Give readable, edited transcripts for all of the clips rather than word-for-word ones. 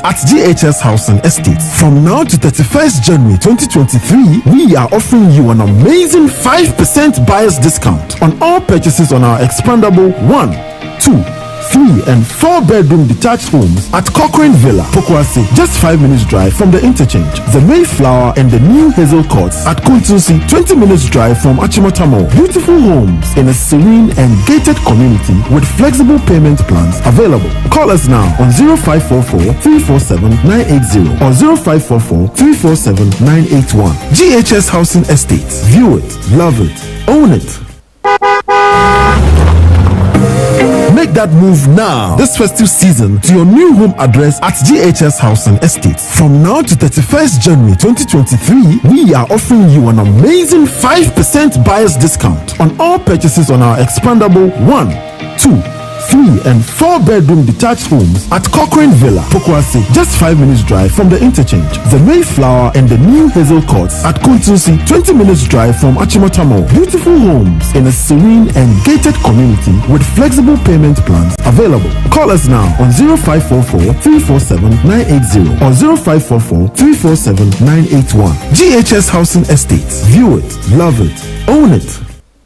at GHS Housing Estates. From now to 31st January 2023, we are offering you an amazing 5% buyer's discount on all purchases on our expandable 1, 2, 3 and 4 bedroom detached homes at Cochrane Villa, Pokwase, just 5 minutes drive from the interchange. The Mayflower and the new Hazel Courts at Kuntusi, 20 minutes drive from Achimotamo. Beautiful homes in a serene and gated community with flexible payment plans available. Call us now on 0544 347 980 or 0544 347 981. GHS Housing Estates. View it, love it, own it. Make that move now this festive season to your new home address at GHS Housing Estates. From now to 31st January 2023, we are offering you an amazing 5% buyer's discount on all purchases on our expandable 1, 2, 3 and 4 bedroom detached homes at Cochrane Villa, Pokwase, just 5 minutes drive from the interchange. The Mayflower and the new Hazel Courts at Kuntusi, 20 minutes drive from Achimotamo. Beautiful homes in a serene and gated community with flexible payment plans available. Call us now on 0544 347 980 or 0544 347 981. GHS Housing Estates. View it, love it, own it.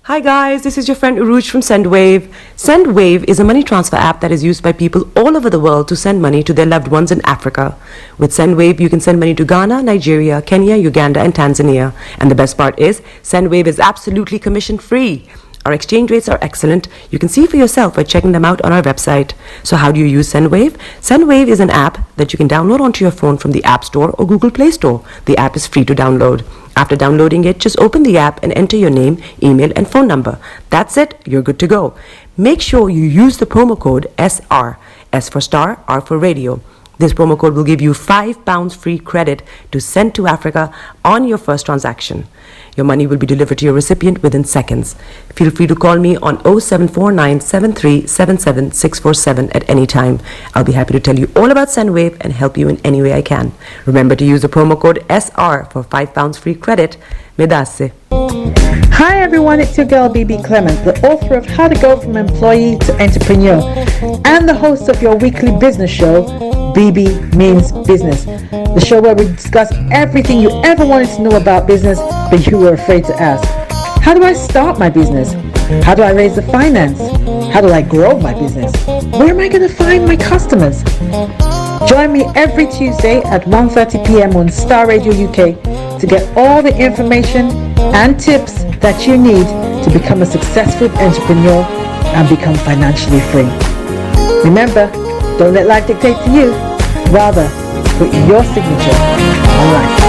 Hi guys, this is your friend Uruj from SendWave. SendWave is a money transfer app that is used by people all over the world to send money to their loved ones in Africa. With SendWave, you can send money to Ghana, Nigeria, Kenya, Uganda, and Tanzania. And the best part is, SendWave is absolutely commission-free. Our exchange rates are excellent. You can see for yourself by checking them out on our website. So how do you use SendWave? SendWave is an app that you can download onto your phone from the App Store or Google Play Store. The app is free to download. After downloading it, just open the app and enter your name, email, and phone number. That's it. You're good to go. Make sure you use the promo code SR. S for Star, R for Radio. This promo code will give you £5 free credit to send to Africa on your first transaction. Your money will be delivered to your recipient within seconds. Feel free to call me on 0749 7377 647 at any time. I'll be happy to tell you all about SendWave and help you in any way I can. Remember to use the promo code SR for £5 free credit. Medase. Hi everyone, it's your girl BB Clement, the author of How to Go From Employee to Entrepreneur and the host of your weekly business show, BB Means Business, the show where we discuss everything you ever wanted to know about business but you were afraid to ask. How do I start my business? How do I raise the finance? How do I grow my business? Where am I going to find my customers? Join me every Tuesday at 1:30 p.m. on Starr Radio UK to get all the information and tips that you need to become a successful entrepreneur and become financially free. Remember, don't let life dictate to you. Rather, put your signature on life.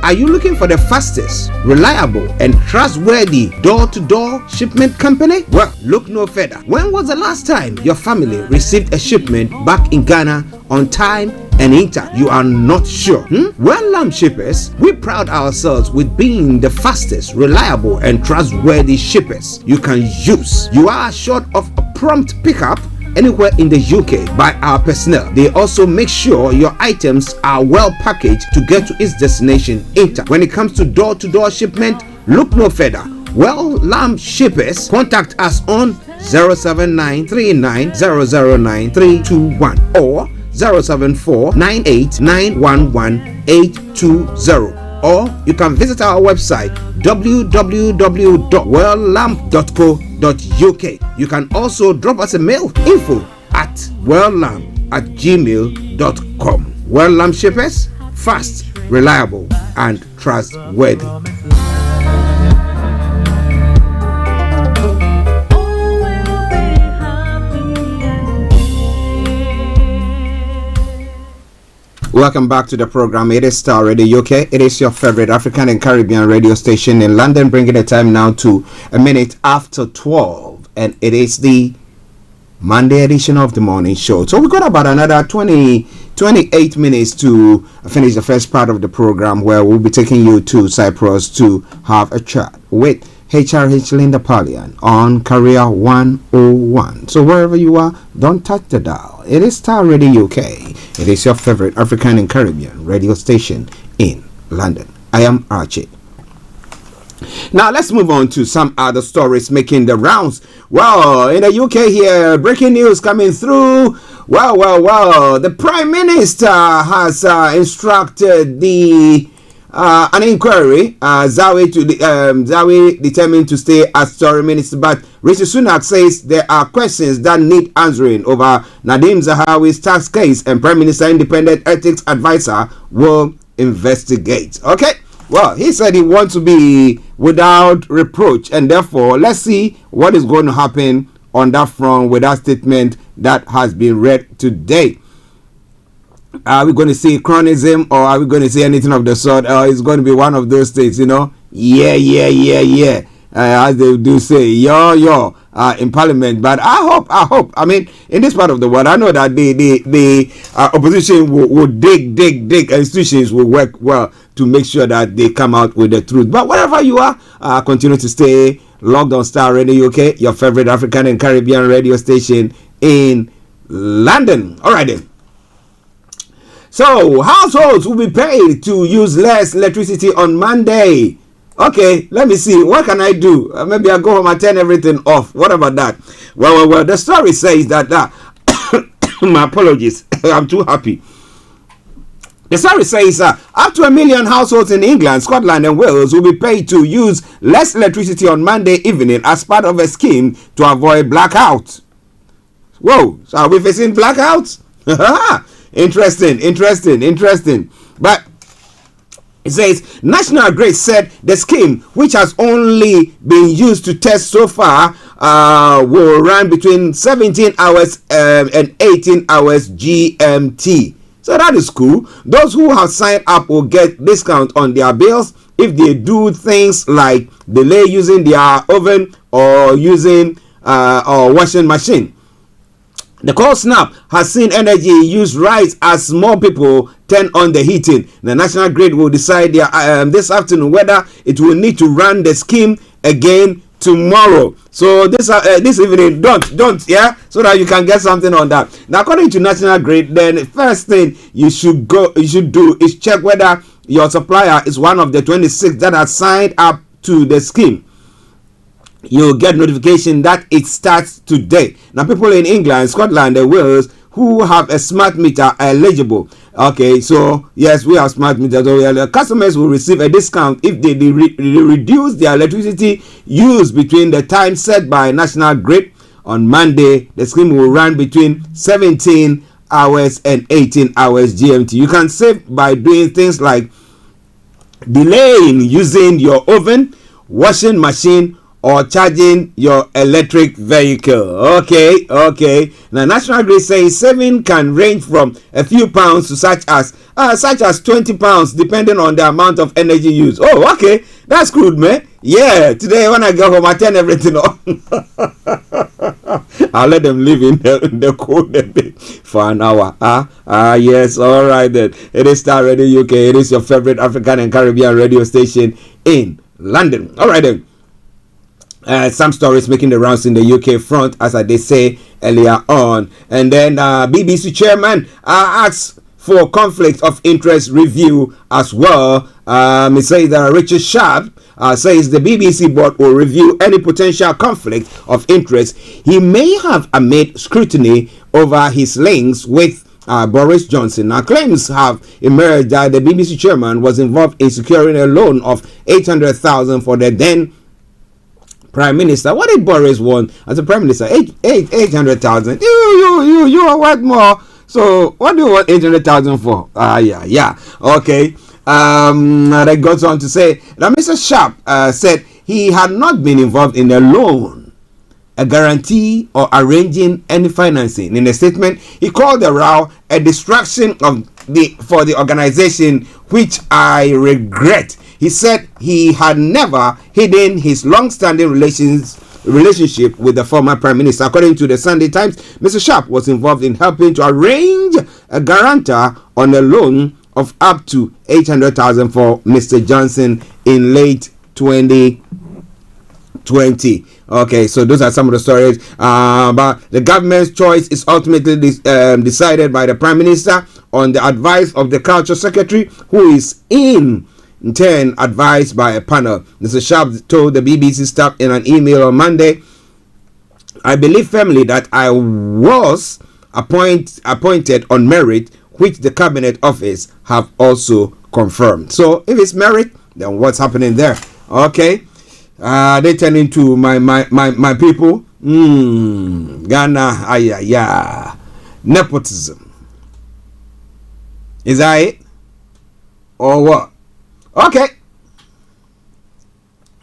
Are you looking for the fastest, reliable, and trustworthy door-to-door shipment company? Well, look no further. When was the last time your family received a shipment back in Ghana on time and intact? You are not sure? Well, Lamb Shippers, we pride ourselves with being the fastest, reliable, and trustworthy shippers you can use. You are assured of a prompt pickup anywhere in the UK by our personnel. They also make sure your items are well packaged to get to its destination intact. When it comes to door-to-door shipment, look no further. Well, Lamb Shippers, contact us on 07939009321 or 07498911820, or you can visit our website www.welllamp.co.uk. You can also drop us a mail, info@welllamp@gmail.com. Well Lamp Shippers, fast, reliable, and trustworthy. Welcome back to the program. It is Starr Radio UK. It is your favorite African and Caribbean radio station in London, bringing the time now to a minute after 12. And it is the Monday edition of the morning show. So we got about another 28 minutes to finish the first part of the program, where we'll be taking you to Cyprus to have a chat with HRH Linda Pallian on Career 101. So wherever you are, don't touch the dial. It is Starr Radio UK. It is your favorite African and Caribbean radio station in London. I am Archie. Now let's move on to some other stories making the rounds. Well, in the UK here, breaking news coming through. Well. The Prime Minister has instructed an inquiry. Zawi determined to stay as Tory minister, but Rishi Sunak says there are questions that need answering over Nadeem Zahawi's tax case, and Prime Minister independent ethics advisor will investigate. Okay. Well, he said he wants to be without reproach, and therefore, let's see what is going to happen on that front with that statement that has been read today. Are we going to see chronism, or are we going to see anything of the sort? It's going to be one of those things, Yeah. As they do say, in Parliament. But I hope. I mean, in this part of the world, I know that the opposition will dig. Institutions will work well to make sure that they come out with the truth. But wherever you are, continue to stay logged on Starr Radio UK, your favorite African and Caribbean radio station in London. All right then. So, households will be paid to use less electricity on Monday. Okay, let me see. What can I do? Maybe I'll go home and turn everything off. What about that? Well. The story says that... my apologies. I'm too happy. The story says up to 1 million households in England, Scotland and Wales will be paid to use less electricity on Monday evening as part of a scheme to avoid blackouts. Whoa, so are we facing blackouts? Interesting. But it says National Grid said the scheme, which has only been used to test so far, will run between 17 hours and 18 hours GMT. So that is cool. Those who have signed up will get discount on their bills if they do things like delay using their oven or using or washing machine. The cold snap has seen energy use rise as more people turn on the heating. The National Grid will decide this afternoon whether it will need to run the scheme again tomorrow. So this evening, don't, so that you can get something on that. Now, according to National Grid, then the first thing you should do is check whether your supplier is one of the 26 that are signed up to the scheme. You'll get notification that it starts today. Now, people in England, Scotland, and Wales who have a smart meter are eligible. Okay, so yes, we have smart meters. So customers will receive a discount if they reduce their electricity use between the time set by National Grid. On Monday, the scheme will run between 17 hours and 18 hours GMT. You can save by doing things like delaying using your oven, washing machine, or charging your electric vehicle. Okay. Now, National Grid says saving can range from a few pounds to such as £20, depending on the amount of energy used. Oh, okay, that's good, man. Yeah, today when I go home, I turn everything on. I'll let them live in the cold for an hour. Yes, all right then. It is Starr Radio UK. It is your favorite African and Caribbean radio station in London. All right then. Some stories making the rounds in the UK front, as I did say earlier on. And then BBC chairman asks for conflict of interest review as well. It says that Richard Sharp says the BBC board will review any potential conflict of interest he may have amid scrutiny over his links with Boris Johnson. Now, claims have emerged that the BBC chairman was involved in securing a loan of $800,000 for the then Prime Minister. What did Boris want as a Prime Minister? 800,000. You are worth more. So what do you want 800,000 for? Yeah. Okay. That goes on to say that Mr. Sharp said he had not been involved in a loan, a guarantee, or arranging any financing. In a statement, he called the row a distraction for the organization, which I regret. He said he had never hidden his long-standing relationship with the former Prime Minister. According to the Sunday Times, Mr. Sharp was involved in helping to arrange a guarantor on a loan of up to 800,000 for Mr. Johnson in late 2020. Okay, so those are some of the stories. But the government's choice is ultimately decided by the Prime Minister on the advice of the Culture Secretary, who is in 10 advised by a panel. Mr. Sharp told the BBC staff in an email on Monday, I believe firmly that I was appointed on merit, which the cabinet office have also confirmed. So if it's merit, then what's happening there? Okay, they turn into my people. Ghana, nepotism. Is that it? Or what? Okay.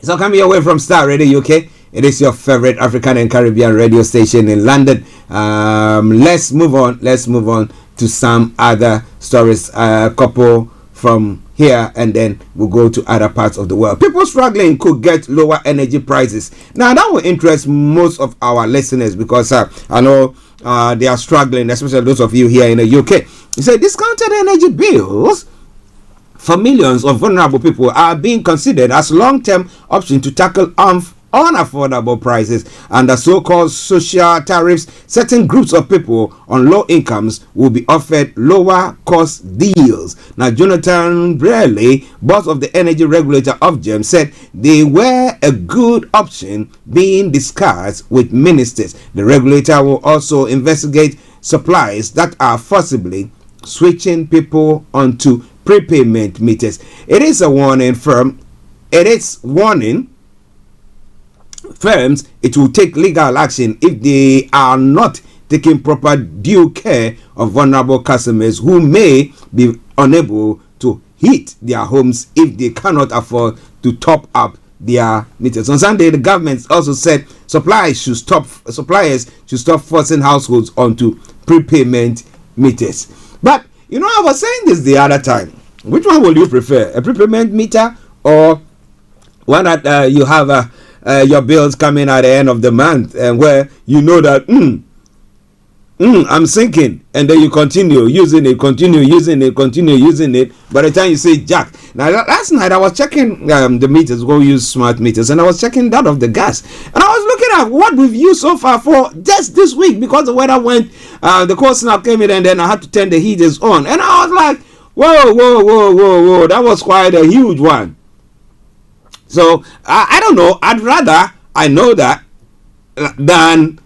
So coming away from Starr Radio UK, it is your favorite African and Caribbean radio station in London. Let's move on to some other stories. A couple from here, and then we'll go to other parts of the world. People struggling could get lower energy prices. Now that will interest most of our listeners, because I know they are struggling, especially those of you here in the UK. You say discounted energy bills for millions of vulnerable people are being considered as long-term option to tackle unaffordable prices. Under so-called social tariffs, certain groups of people on low incomes will be offered lower cost deals. Now, Jonathan Brearley, boss of the energy regulator Ofgem, said they were a good option being discussed with ministers. The regulator will also investigate supplies that are forcibly switching people onto prepayment meters. It is a warning firm. It is warning firms it will take legal action if they are not taking proper due care of vulnerable customers who may be unable to heat their homes if they cannot afford to top up their meters. On Sunday, the government also said suppliers should stop forcing households onto prepayment meters. But you know, I was saying this the other time. Which one will you prefer? A prepayment meter, or one that you have your bills coming at the end of the month, and where you know that I'm sinking, and then you continue using it. By the time you say jack. Now last night I was checking the meters. Go use smart meters, and I was checking that of the gas, and I was looking at what we've used so far for just this week, because the weather went, the cold snap came in, and then I had to turn the heaters on, and I was like, whoa, that was quite a huge one. So I don't know. I'd rather I know that than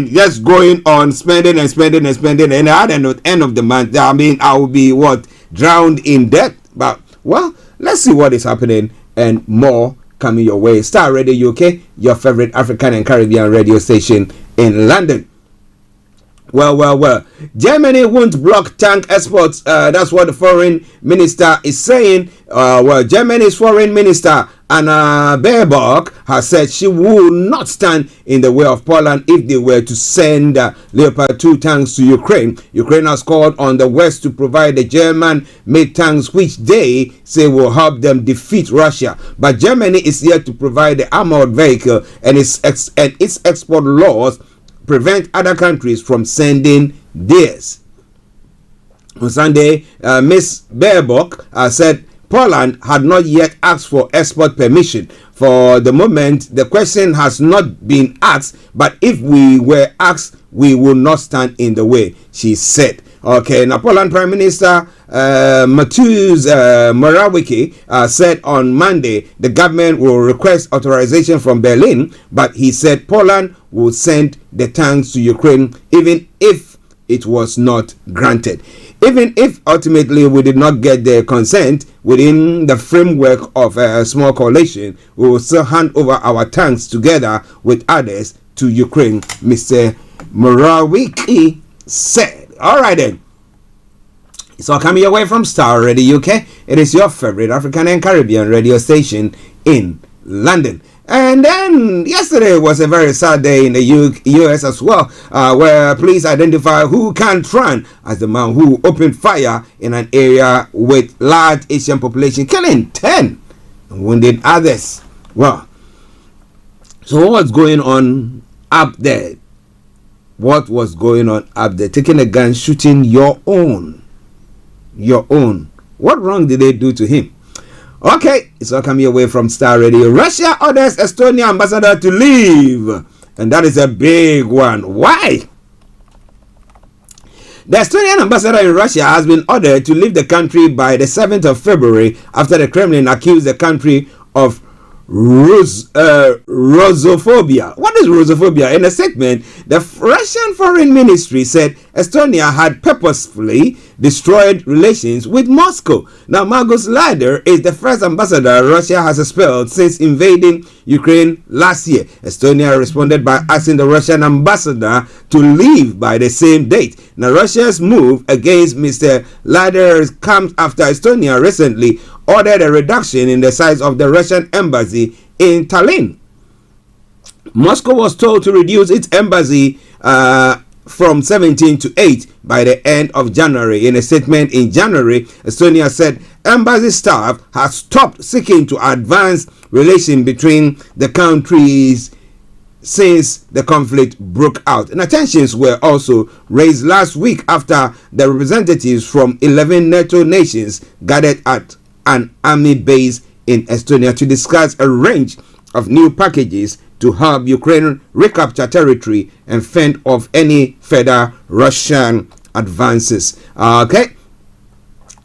just going on spending, and at the end of the month, I will be drowned in debt. But well, let's see what is happening, and more coming your way. Starr Radio UK, your favorite African and Caribbean radio station in London. Well. Germany won't block tank exports. That's what the foreign minister is saying. Germany's foreign minister, Anna Baerbock, has said she will not stand in the way of Poland if they were to send Leopard 2 tanks to Ukraine. Ukraine has called on the West to provide the German-made tanks, which they say will help them defeat Russia. But Germany is yet to provide the armored vehicle, and its export laws prevent other countries from sending theirs. On Sunday, Ms. Baerbock said Poland had not yet asked for export permission. For the moment, the question has not been asked, but if we were asked, we will not stand in the way, she said. Okay, now Poland Prime Minister Mateusz Morawiecki said on Monday the government will request authorization from Berlin, but he said Poland will send the tanks to Ukraine even if it was not granted. Even if ultimately we did not get their consent within the framework of a small coalition, we will still hand over our tanks together with others to Ukraine, Mr. Morawiecki said. All right then. So coming away from Starr Radio UK, it is your favorite African and Caribbean radio station in London. And then yesterday was a very sad day in the US as well, where police identified Hu Can Tran as the man who opened fire in an area with large Asian population, killing 10 and wounded others. Well, so what's going on up there? What was going on up there? Taking a gun, shooting your own. What wrong did they do to him? Okay, it's all coming away from Starr Radio. Russia orders Estonia ambassador to leave, and that is a big one. Why? The Estonian ambassador in Russia has been ordered to leave the country by the 7th of February after the Kremlin accused the country of Russophobia. What is Russophobia? In a statement, the Russian Foreign Ministry said Estonia had purposefully destroyed relations with Moscow. Now, Margus Lader is the first ambassador Russia has expelled since invading Ukraine last year. Estonia responded by asking the Russian ambassador to leave by the same date. Now, Russia's move against Mr. Lader comes after Estonia recently ordered a reduction in the size of the Russian embassy in Tallinn. Moscow was told to reduce its embassy from 17 to 8 by the end of January. In a statement in January, Estonia said embassy staff has stopped seeking to advance relations between the countries since the conflict broke out. And tensions were also raised last week after the representatives from 11 NATO nations gathered at an army base in Estonia to discuss a range of new packages to help Ukraine recapture territory and fend off any further Russian advances. Okay,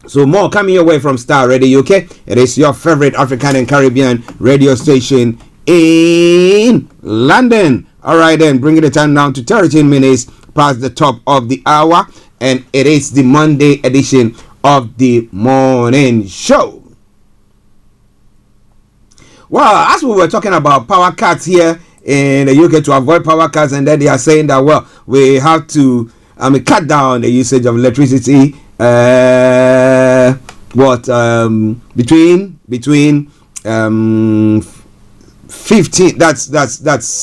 so more coming your way from Starr Radio UK. It is your favorite African and Caribbean radio station in London. All right, then, bringing the time down to 13 minutes past the top of the hour, and it is the Monday edition of the morning show. Well, as we were talking about power cuts here in the UK to avoid power cuts, and then they are saying that, well, we have to cut down the usage of electricity between 15, that's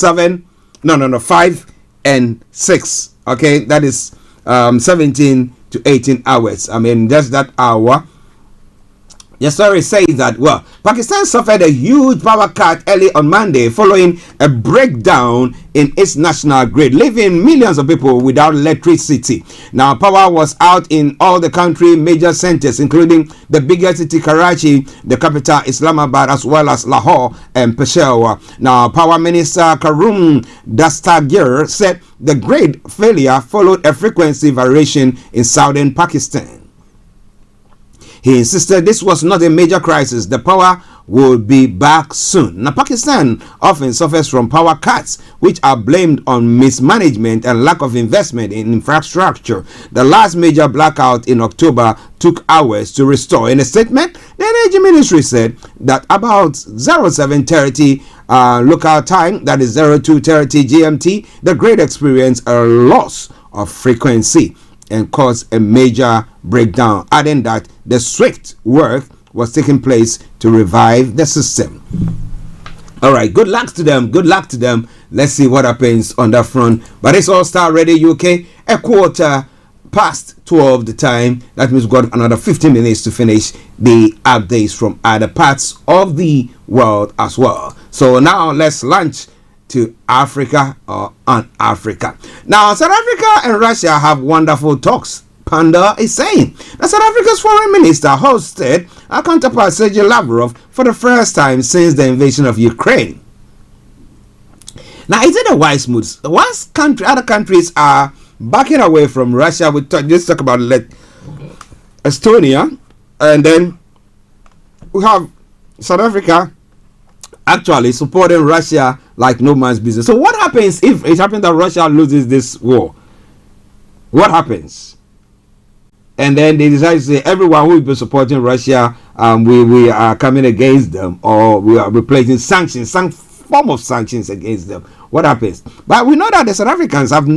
5 and 6. Okay, that is 17 to 18 hours. I mean, just that hour. The story says that, well, Pakistan suffered a huge power cut early on Monday following a breakdown in its national grid, leaving millions of people without electricity. Now, power was out in all the country major centers, including the biggest city, Karachi, the capital, Islamabad, as well as Lahore and Peshawar. Now, Power Minister Karum Dastagir said the grid failure followed a frequency variation in southern Pakistan. He insisted this was not a major crisis. The power will be back soon. Now, Pakistan often suffers from power cuts, which are blamed on mismanagement and lack of investment in infrastructure. The last major blackout in October took hours to restore. In a statement, the Energy Ministry said that about 07:30 local time, that is 02:30 GMT, the grid experienced a loss of frequency and caused a major breakdown, adding that the swift work was taking place to revive the system. All right, good luck to them. Good luck to them. Let's see what happens on that front. But it's All Star Radio UK, a quarter past 12 the time. That means we've got another 15 minutes to finish the updates from other parts of the world as well. So now let's launch to Africa or on Africa. Now, South Africa and Russia have wonderful talks, Panda is saying. Now, South Africa's foreign minister hosted our counterpart Sergei Lavrov for the first time since the invasion of Ukraine. Now, is it a wise move? Once other countries are backing away from Russia, let's talk about Estonia, and then we have South Africa actually supporting Russia like no man's business. So what happens if it happens that Russia loses this war? What happens? And then they decide to say everyone who will be supporting Russia, we are coming against them, or we are replacing sanctions, some form of sanctions against them. What happens? But we know that the South Africans have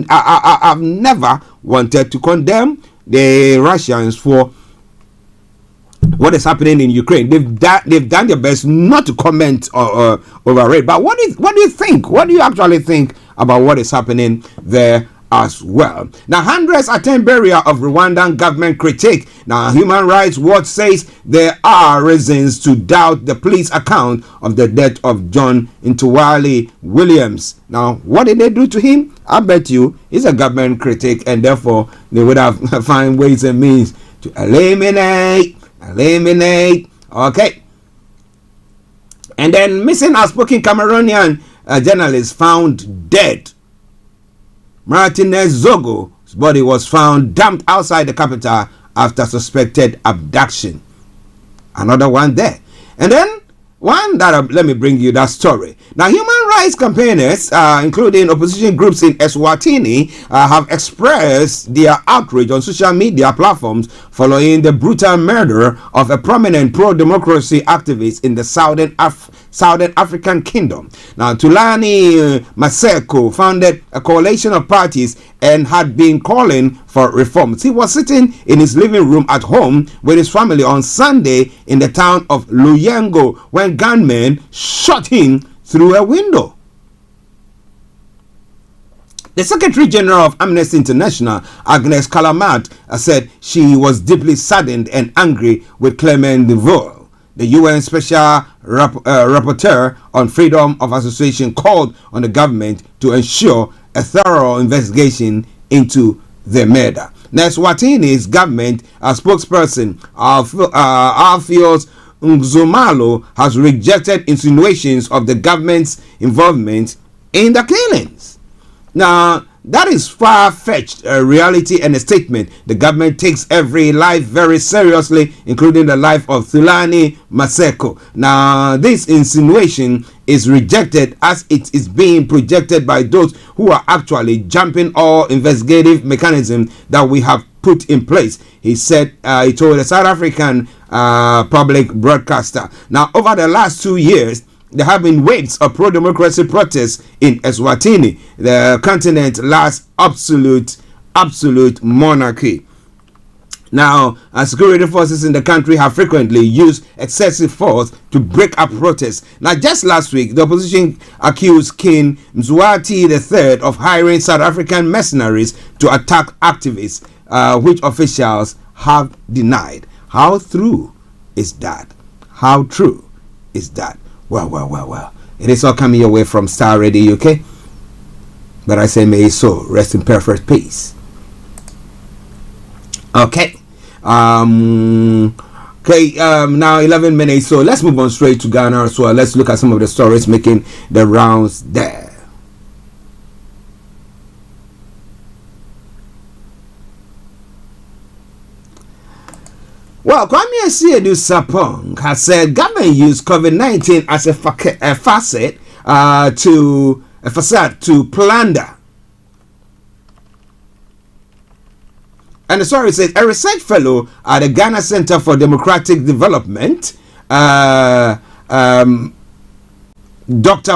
never wanted to condemn the Russians for what is happening in Ukraine. They've done their best not to comment over it. But what do you think? What do you actually think about what is happening there as well? Now, hundreds attend burial of Rwandan government critique. Now, Human Rights Watch says there are reasons to doubt the police account of the death of John Ntwali Williams. Now, what did they do to him? I bet you he's a government critic, and therefore they would have found ways and means to eliminate. Okay. And then missing outspoken Cameroonian journalist found dead. Martinez Zogo His body was found dumped outside the capital after suspected abduction. Another one there. And then one that, let me bring you that story. Now, human rights campaigners, including opposition groups in Eswatini, have expressed their outrage on social media platforms following the brutal murder of a prominent pro-democracy activist in the Southern African Kingdom. Now, Thulani Maseko founded a coalition of parties and had been calling for reforms. He was sitting in his living room at home with his family on Sunday in the town of Luyengo when gunmen shot him through a window. The Secretary General of Amnesty International, Agnes Callamard, said she was deeply saddened and angry with Clement Devol. The UN Special Rapporteur on Freedom of Association called on the government to ensure a thorough investigation into the murder. Now, Eswatini's government spokesperson, Alpheus Ngzumalo, has rejected insinuations of the government's involvement in the killings. Now, that is far-fetched reality and a statement. The government takes every life very seriously, including the life of Thulani Maseko. Now, this insinuation is rejected as it is being projected by those who are actually jumping all investigative mechanisms that we have put in place. He said, he told the South African public broadcaster. Now, over the last 2 years, there have been waves of pro-democracy protests in Eswatini, the continent's last absolute monarchy. Now, security forces in the country have frequently used excessive force to break up protests. Now, just last week, the opposition accused King Mzwati III of hiring South African mercenaries to attack activists, which officials have denied. How true is that? How true is that? Well. It is all coming your way from Starr Radio UK. But I say may his soul rest in perfect peace. Okay. Now 11 minutes. So let's move on straight to Ghana as well. Let's look at some of the stories making the rounds there. Well, Kwame Asiedu-Sapong has said government used COVID-19 as a facade to plunder. And the story says a research fellow at the Ghana Center for Democratic Development, Dr.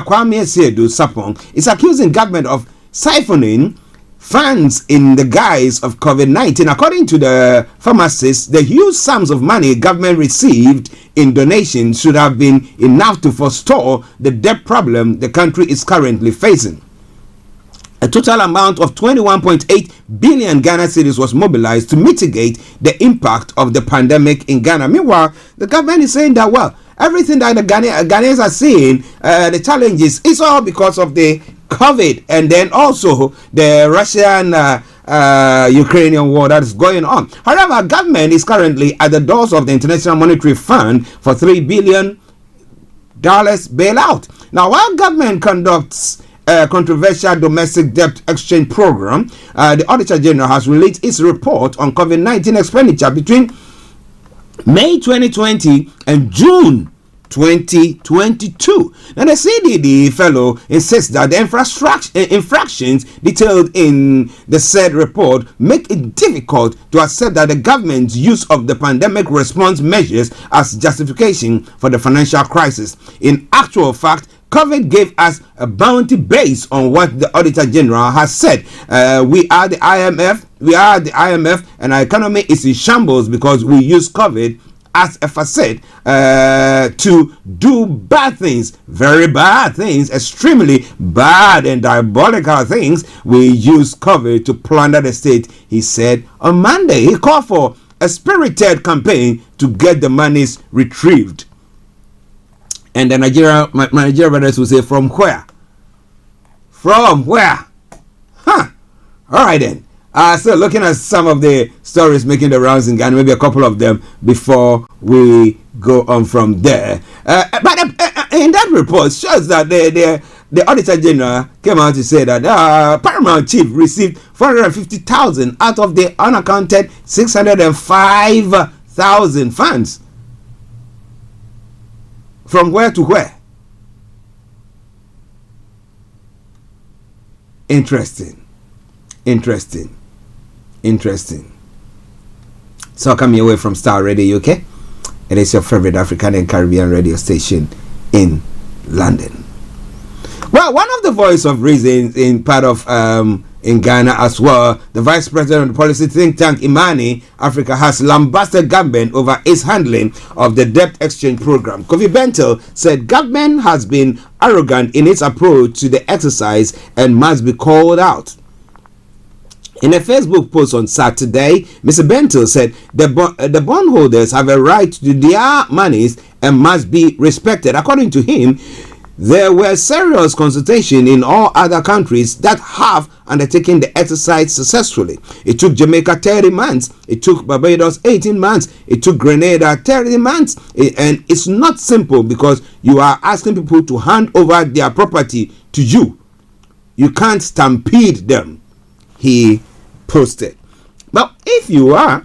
Kwame Asiedu-Sapong, is accusing government of siphoning funds in the guise of COVID-19. According to the pharmacist, the huge sums of money government received in donations should have been enough to forestall the debt problem the country is currently facing. A total amount of 21.8 billion Ghana cedis was mobilized to mitigate the impact of the pandemic in Ghana. Meanwhile, the government is saying that, well, everything that the Ghanaians are seeing, the challenges, is all because of the COVID and then also the Russian-Ukrainian war that is going on. However, government is currently at the doors of the International Monetary Fund for $3 billion bailout. Now, while government conducts a controversial domestic debt exchange program, the Auditor General has released its report on COVID-19 expenditure between May 2020 and June 2022. Now, the CDD fellow insists that the infractions detailed in the said report make it difficult to accept that the government's use of the pandemic response measures as justification for the financial crisis. In actual fact, COVID gave us a bounty based on what the Auditor General has said. We are the IMF, and our economy is in shambles because we use COVID as a facade to do bad things, very bad things, extremely bad and diabolical things. We use COVID to plunder the state, he said on Monday. He called for a spirited campaign to get the monies retrieved. And the Nigerian brothers will say, from where? From where? Huh. All right then. So looking at some of the stories making the rounds in Ghana, maybe a couple of them before we go on from there. But in that report shows that the Auditor General came out to say that Paramount Chief received 450,000 out of the unaccounted 605,000 funds. From where to where? Interesting. So coming away from Starr Radio UK, it is your favorite African and Caribbean radio station in London. Well, one of the voice of reason in part of in Ghana as well, the Vice President of the policy think tank Imani Africa has lambasted government over its handling of the debt exchange program. Kofi Bentel said government has been arrogant in its approach to the exercise and must be called out. In a Facebook post on Saturday, Mr. Bentel said the bondholders have a right to their monies and must be respected. According to him, there were serious consultations in all other countries that have undertaken the exercise successfully. It took Jamaica 30 months. It took Barbados 18 months. It took Grenada 30 months. And it's not simple because you are asking people to hand over their property to you. You can't stampede them, he posted. But if you are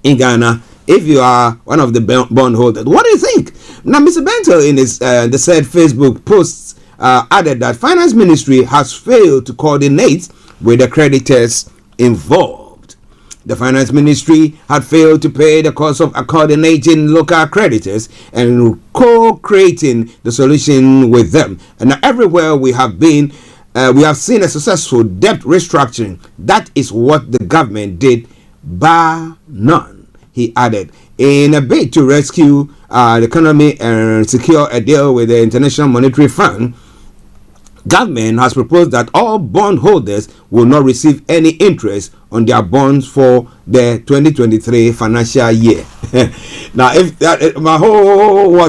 in Ghana, if you are one of the bondholders, what do you think? Now, Mr. Bentel in his the said Facebook posts added that Finance Ministry has failed to coordinate with the creditors involved. The Finance Ministry had failed to pay the cost of coordinating local creditors and co-creating the solution with them. And everywhere we have been, we have seen a successful debt restructuring. That is what the government did, bar none, he added. In a bid to rescue the economy and secure a deal with the International Monetary Fund, government has proposed that all bondholders will not receive any interest on their bonds for the 2023 financial year. Now, if that my whole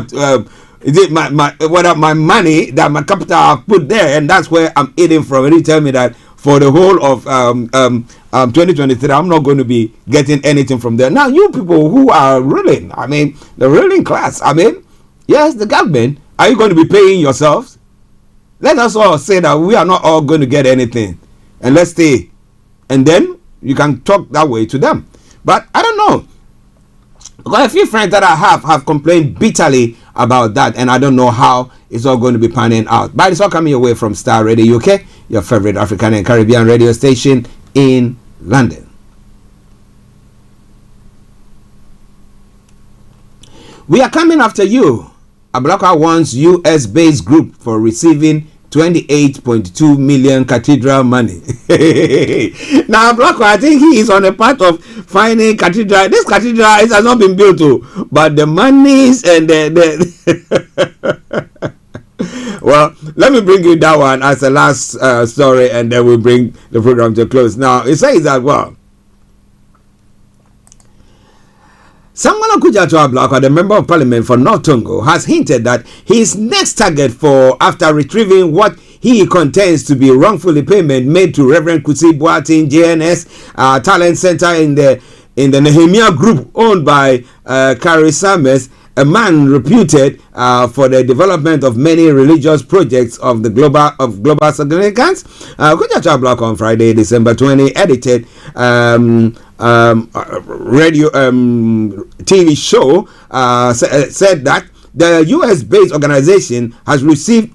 is it my money that my capital I put there, and that's where I'm eating from. And you tell me that for the whole of 2023, I'm not going to be getting anything from there. Now, you people who are ruling, I mean, the ruling class, I mean, yes, the government, are you going to be paying yourselves? Let us all say that we are not all going to get anything, and let's stay, and then you can talk that way to them. But I don't know, because a few friends that I have complained bitterly about that, and I don't know how it's all going to be panning out. But it's all coming away from Starr Radio UK, your favorite African and Caribbean radio station in London. We are coming after you. Ablaka wants US-based group for receiving 28.2 million cathedral money. Now, Ablaka, I think he is on a part of finding cathedral. This cathedral has not been built, but the monies and the well, let me bring you that one as the last story, and then we'll bring the program to a close. Now, it says that, well, Samuel Kujato Ablaka, the Member of Parliament for North Tongo, has hinted that his next target for after retrieving what he contends to be wrongfully payment made to Reverend Kusi Boatin JNS Talent Center in the Nehemiah Group owned by Carrie Summers, a man reputed for the development of many religious projects of global significance. Kujato Ablaka on Friday, December 20, edited radio TV show said that the US-based organization has received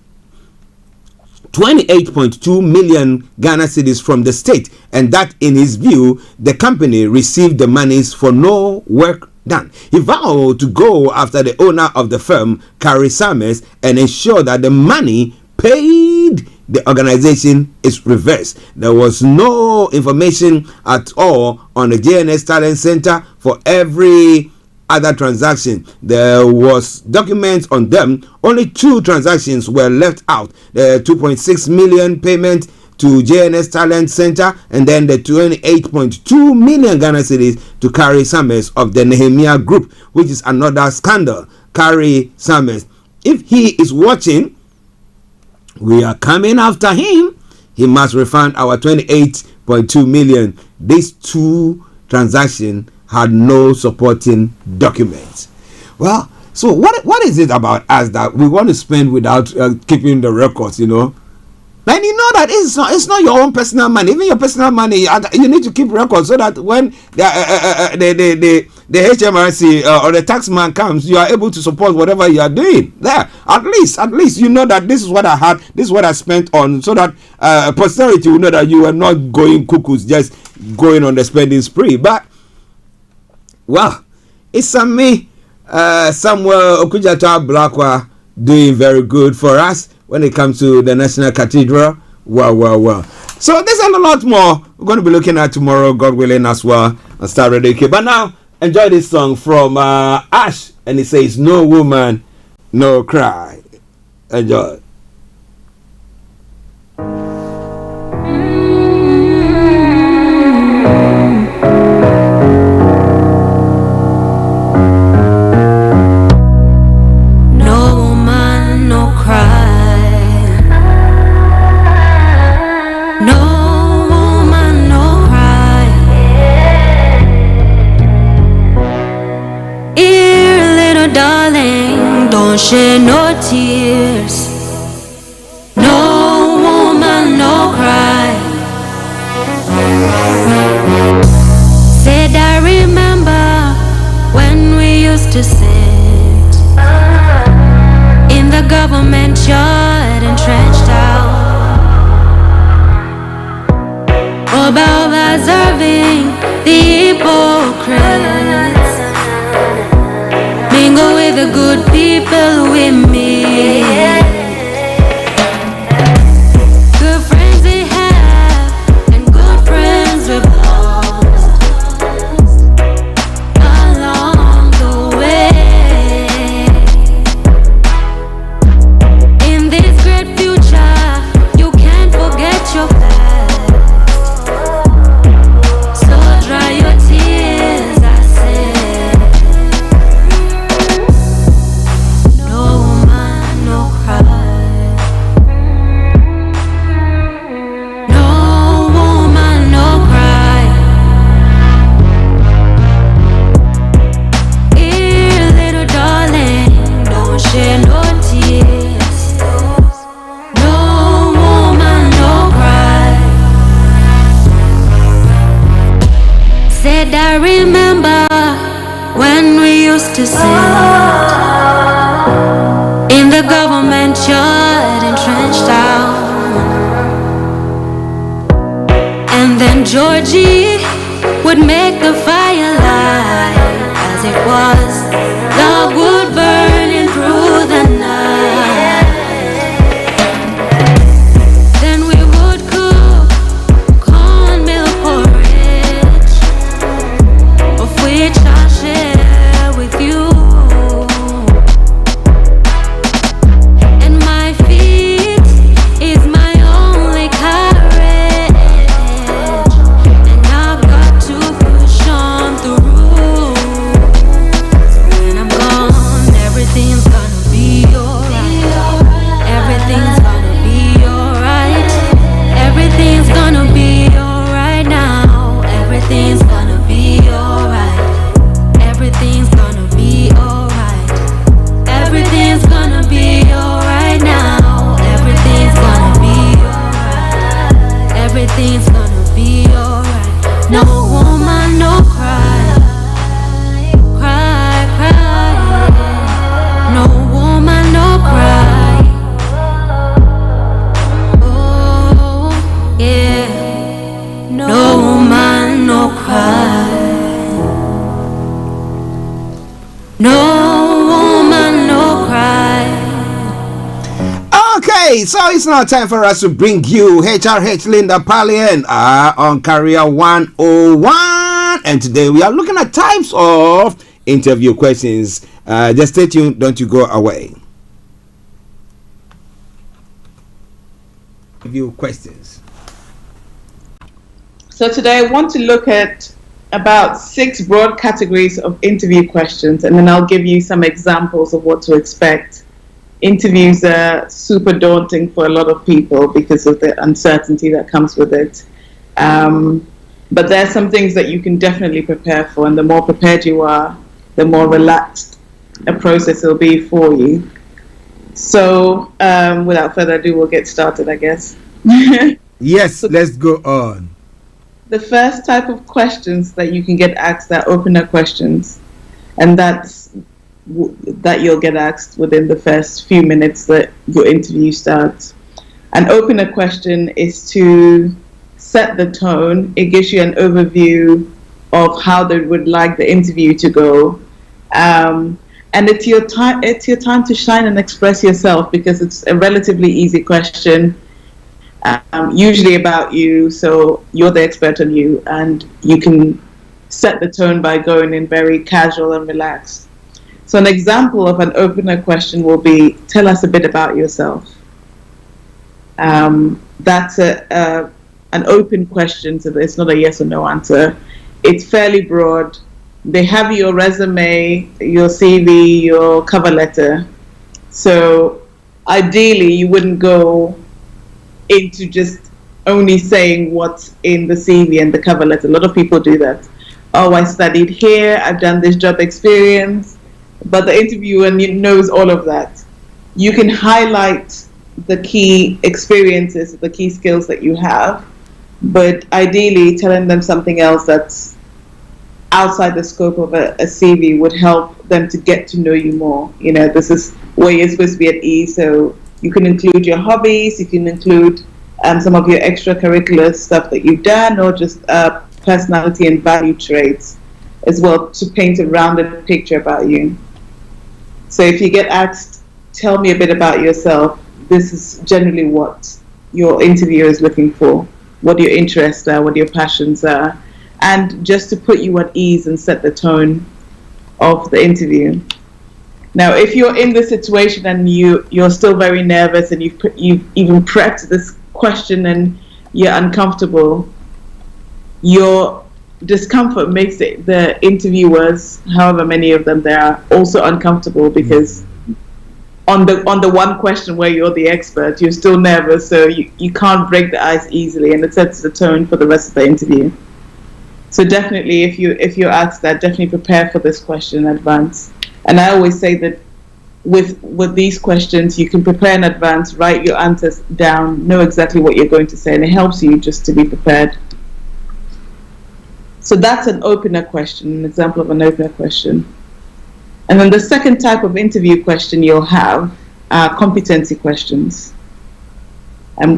28.2 million Ghana cedis from the state, and that, in his view, the company received the monies for no work done. He vowed to go after the owner of the firm, Carrie Summers, and ensure that the money paid the organization is reversed. There was no information at all on the JNS Talent Center for every other transaction. There was documents on them. Only 2 transactions were left out. The 2.6 million payment to JNS Talent Center, and then the 28.2 million Ghana cedis to Carrie Summers of the Nehemiah Group, which is another scandal. Carrie Summers, if he is watching, we are coming after him. He must refund our 28.2 million. These 2 transactions had no supporting documents. Well, So what is it about us that we want to spend without keeping the records? And you know that it's not your own personal money. Even your personal money, you need to keep records so that when the HMRC or the tax man comes, you are able to support whatever you are doing. There, at least you know that this is what I had, this is what I spent on, so that posterity will know that you were not going cuckoos, just going on the spending spree. But well, it's me. Samuel Okujata Blakwa doing very good for us when it comes to the National Cathedral. Wow. So there's a lot more we're going to be looking at tomorrow, God willing, as well, on Starr Radio. But now, enjoy this song from Ash, and it says, "No woman, no cry." Enjoy. Shed no tears, no woman, no cry. Said I remember when we used to sit in the government yard and trenched out about observing the hypocrites. Mingle with the good people with me. Good friends we have and good friends we've lost along the way. In this great future, you can't forget your past. So dry your tears, I said. I remember when we used to sit in the government yard and trenched out, and then Georgie would make the fire light as it was. Love would burning through the night. Then we would cook cornmeal porridge, of which I share with you. And my feet is my only carriage, and I've got to push on through. So when I'm gone, everything's gonna be alright. Everything's gonna be alright. Everything's gonna be alright now. Everything's gonna be alright. Everything's gonna be alright. Everything's gonna be alright now. Everything's gonna be alright. Everything's gonna be alright. No woman, no cry. Cry, cry. No woman, no cry. Oh, yeah. No woman, no cry. No woman, no cry. Okay, so it's now time for us to bring you HRH Linda Pallian on Career 101. And today we are looking at types of interview questions. Just stay tuned, don't you go away. Interview questions. So today I want to look at about 6 broad categories of interview questions, and then I'll give you some examples of what to expect. Interviews are super daunting for a lot of people because of the uncertainty that comes with it. But there are some things that you can definitely prepare for, and the more prepared you are, the more relaxed a process it'll be for you. So, without further ado, we'll get started, I guess. Yes, So let's go on. the first type of questions that you can get asked are opener questions, and that you'll get asked within the first few minutes that your interview starts. An opener question is to set the tone. It gives you an overview of how they would like the interview to go, and it's your time. It's your time to shine and express yourself, because it's a relatively easy question, usually about you. So you're the expert on you, and you can set the tone by going in very casual and relaxed. So an example of an opener question will be, tell us a bit about yourself. That's an open question, so it's not a yes or no answer. It's fairly broad. They have your resume, your CV, your cover letter. So ideally, you wouldn't go into just only saying what's in the CV and the cover letter. A lot of people do that. Oh, I studied here, I've done this job experience, but the interviewer knows all of that. You can highlight the key experiences, the key skills that you have, but ideally telling them something else that's outside the scope of a CV would help them to get to know you more. You know, this is where you're supposed to be at ease, so you can include your hobbies, you can include some of your extracurricular stuff that you've done, or just personality and value traits as well, to paint a rounded picture about you. So if you get asked, tell me a bit about yourself, this is generally what your interviewer is looking for, what your interests are, what your passions are, and just to put you at ease and set the tone of the interview. Now, if you're in the situation and you're still very nervous, and you've even prepped this question and you're uncomfortable, your discomfort makes the interviewers, however many of them there are, also uncomfortable, because on the one question where you're the expert, you're still nervous, so you can't break the ice easily, and it sets the tone for the rest of the interview. So definitely, if you're asked that, definitely prepare for this question in advance. And I always say that with these questions, you can prepare in advance, write your answers down, know exactly what you're going to say, and it helps you just to be prepared. So that's an opener question, an example of an opener question. And then the second type of interview question you'll have are competency questions.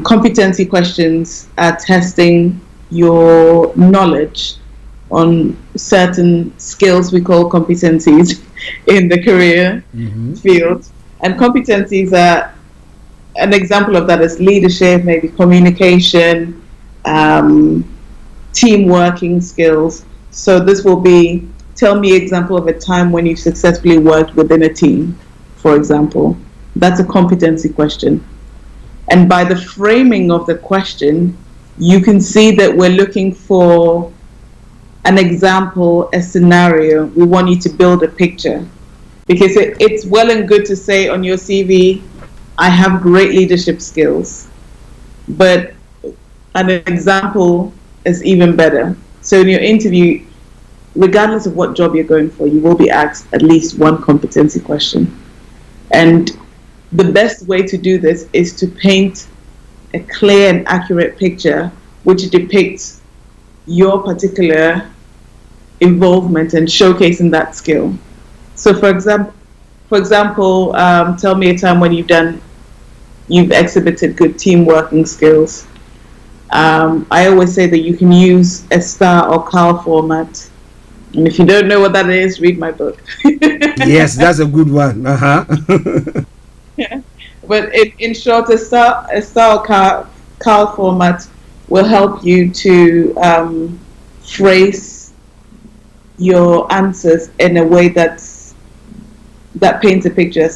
Competency questions are testing your knowledge on certain skills we call competencies in the career field. And competencies are, an example of that is leadership, maybe communication, team working skills. So this will be, tell me an example of a time when you've successfully worked within a team, for example. That's a competency question. And by the framing of the question, you can see that we're looking for an example, a scenario. We want you to build a picture. Because it's well and good to say on your CV, I have great leadership skills. But an example is even better. So in your interview, regardless of what job you're going for, you will be asked at least one competency question. And the best way to do this is to paint a clear and accurate picture which depicts your particular involvement and showcasing that skill. So for example, tell me a time when you've exhibited good team working skills. I always say that you can use a Starr or Carl format. And if you don't know what that is, read my book. Yes, that's a good one. Yeah. But in short, a Starr or Carl format will help you to phrase your answers in a way that paints a picture.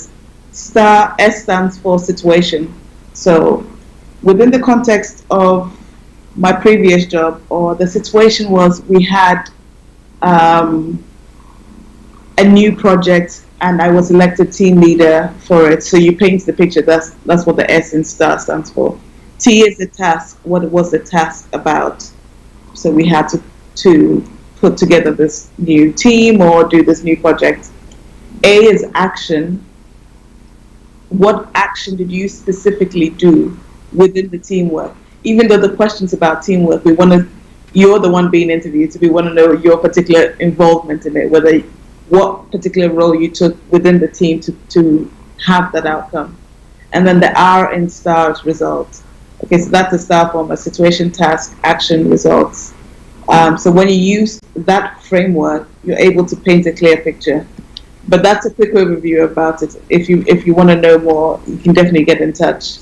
Starr, S stands for situation. So within the context of my previous job, or the situation was we had a new project and I was elected team leader for it. So you paint the picture. That's what the S in Starr stands for. T is the task. What was the task about? So we had to put together this new team or do this new project. A is action. What action did you specifically do within the teamwork? Even though the question's about teamwork, you're the one being interviewed, so we want to know your particular involvement in it, what particular role you took within the team to have that outcome. And then the R in STAR is results. Okay, so that's a STAR form, a situation, task, action, results. So when you use that framework, you're able to paint a clear picture. But that's a quick overview about it. If you want to know more, you can definitely get in touch.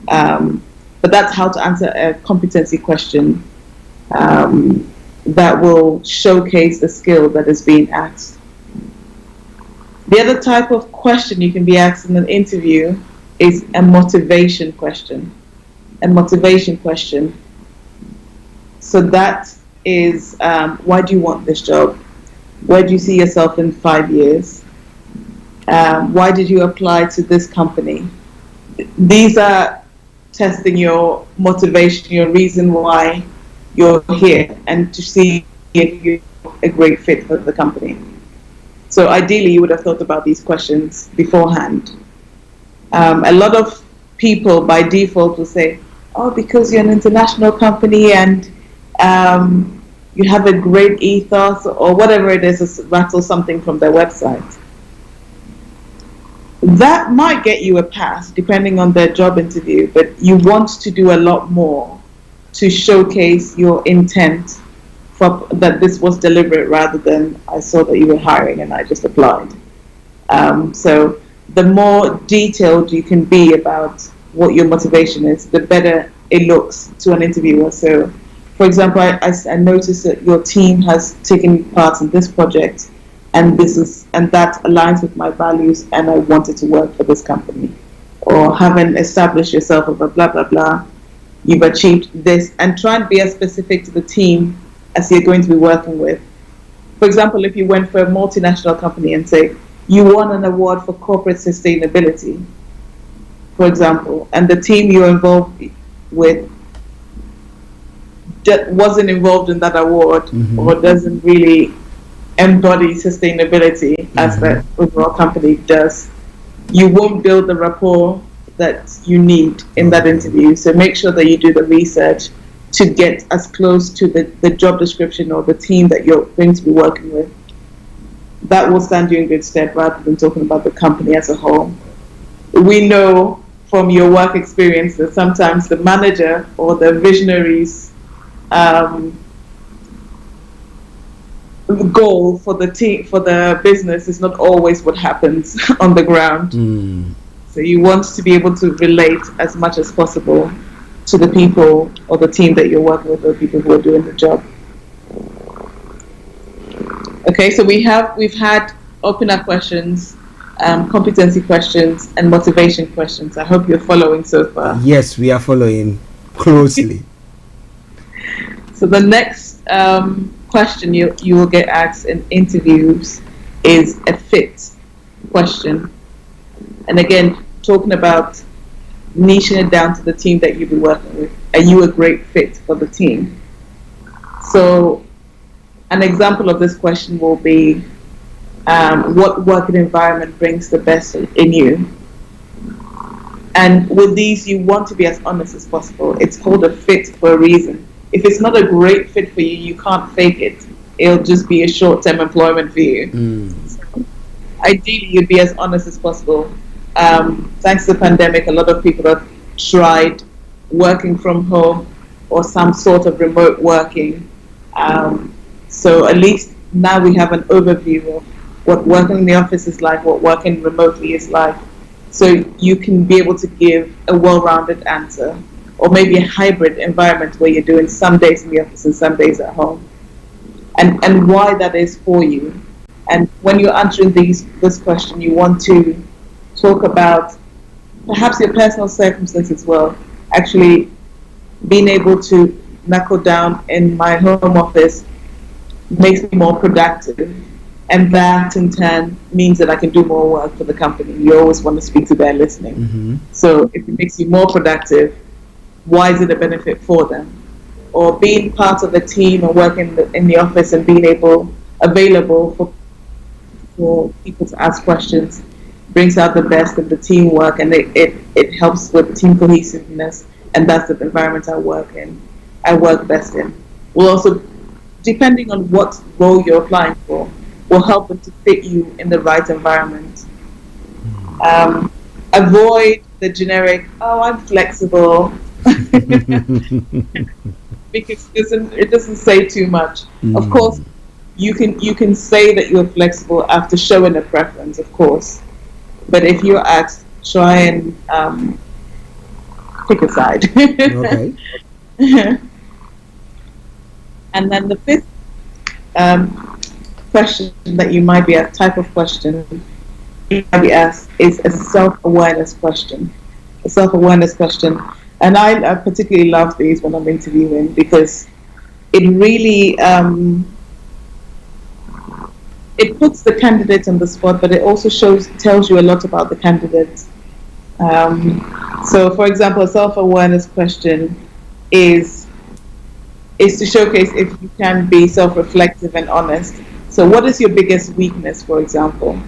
But that's how to answer a competency question that will showcase the skill that is being asked. The other type of question you can be asked in an interview is a motivation question. A motivation question. So that is, why do you want this job? Where do you see yourself in 5 years? Why did you apply to this company? These are testing your motivation, your reason why you're here, and to see if you're a great fit for the company. So ideally, you would have thought about these questions beforehand. A lot of people by default will say, oh, because you're an international company and you have a great ethos, or whatever it is, rattle something from their website. That might get you a pass depending on their job interview, but you want to do a lot more to showcase your intent that this was deliberate rather than I saw that you were hiring and I just applied. So the more detailed you can be about what your motivation is, the better it looks to an interviewer. So, for example, I noticed that your team has taken part in this project, and that aligns with my values, and I wanted to work for this company. Or having established yourself over blah blah blah, you've achieved this, and try and be as specific to the team as you're going to be working with. For example, if you went for a multinational company and say you won an award for corporate sustainability, for example, and the team you're involved with wasn't involved in that award, or doesn't really embody sustainability as the overall company does, you won't build the rapport that you need in that interview. So make sure that you do the research to get as close to the job description or the team that you're going to be working with. That will stand you in good stead rather than talking about the company as a whole. We know from your work experience that sometimes the manager or the visionaries goal for the team, for the business, is not always what happens on the ground. So you want to be able to relate as much as possible to the people or the team that you're working with, or people who are doing the job. Okay, so we've had open-up questions, competency questions, and motivation questions. I hope you're following so far. Yes, we are following closely. So the next question you will get asked in interviews is a fit question. And again, talking about niching it down to the team that you'll be working with. Are you a great fit for the team? So an example of this question will be, what working environment brings the best in you? And with these, you want to be as honest as possible. It's called a fit for a reason. If it's not a great fit for you, you can't fake it. It'll just be a short-term employment for you. So ideally, you'd be as honest as possible. Thanks to the pandemic, a lot of people have tried working from home or some sort of remote working. So at least now we have an overview of what working in the office is like, what working remotely is like. So you can be able to give a well-rounded answer, or maybe a hybrid environment where you're doing some days in the office and some days at home, and why that is for you. And when you're answering this question, you want to talk about perhaps your personal circumstances as well. Actually, being able to knuckle down in my home office makes me more productive, and that in turn means that I can do more work for the company. You always want to speak to their listening. So if it makes you more productive, why is it a benefit for them? Or being part of a team and working in the office and being available for for people to ask questions, brings out the best of the teamwork, and it helps with team cohesiveness, and that's the environment I work in. I work best in. Will also, depending on what role you're applying for, will help them to fit you in the right environment. Avoid the generic, oh, I'm flexible, because it doesn't say too much. Of course, you can say that you're flexible after showing a preference, of course. But if you're asked, try and pick a side. Okay. And then the fifth question that you might be asked, type of question you might be asked, is a self-awareness question. A self-awareness question. And I particularly love these when I'm interviewing, because it really it puts the candidate on the spot, but it also tells you a lot about the candidate. So, for example, a self-awareness question is to showcase if you can be self-reflective and honest. So, what is your biggest weakness, for example?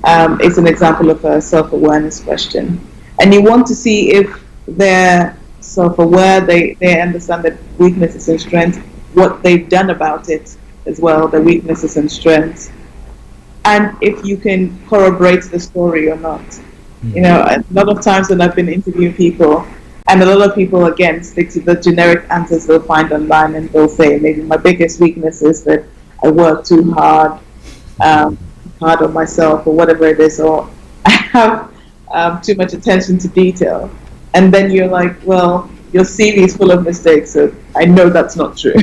It's an example of a self-awareness question, and you want to see if they're self-aware, they understand their weaknesses and strengths, what they've done about it as well, their weaknesses and strengths, and if you can corroborate the story or not. You know, a lot of times when I've been interviewing people, and a lot of people again stick to the generic answers they'll find online, and they'll say maybe my biggest weakness is that I work too hard on myself, or whatever it is, or I have too much attention to detail. And then you're like, well, your CV is full of mistakes, so I know that's not true.